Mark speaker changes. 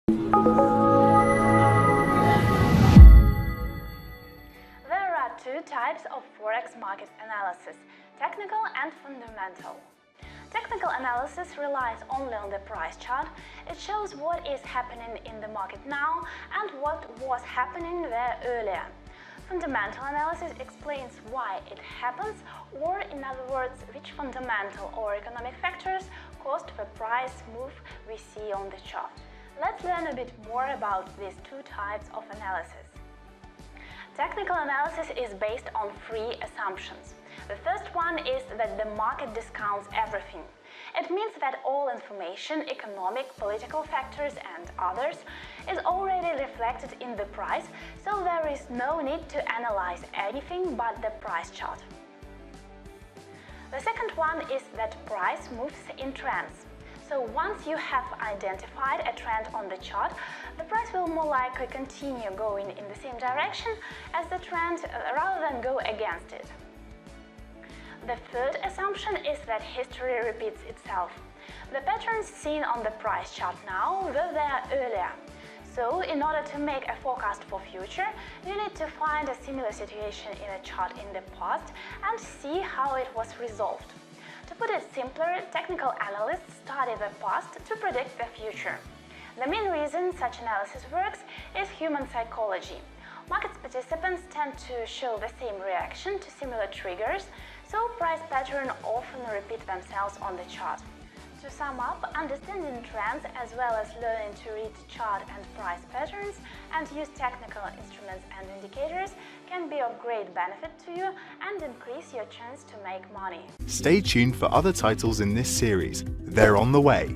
Speaker 1: There are two types of Forex market analysis: technical and fundamental. Technical analysis relies only on the price chart. It shows what is happening in the market now and what was happening there earlier. Fundamental analysis explains why it happens, or in other words, which fundamental or economic factors caused the price move we see on the chart. Let's learn a bit more about these two types of analysis. Technical analysis is based on three assumptions. The first one is that the market discounts everything. It means that all information, economic, political factors and others, is already reflected in the price, so there is no need to analyze anything but the price chart. The second one is that price moves in trends. So once you have identified a trend on the chart, the price will more likely continue going in the same direction as the trend rather than go against it. The third assumption is that history repeats itself. The patterns seen on the price chart now were there earlier. So, in order to make a forecast for future, you need to find a similar situation in a chart in the past and see how it was resolved. To put it simpler, technical analysts study the past to predict the future. The main reason such analysis works is human psychology. Market participants tend to show the same reaction to similar triggers, so price patterns often repeat themselves on the chart. To sum up, understanding trends as well as learning to read chart and price patterns and use technical instruments and indicators can be of great benefit to you and increase your chance to make money.
Speaker 2: Stay tuned for other titles in this series. They're on the way.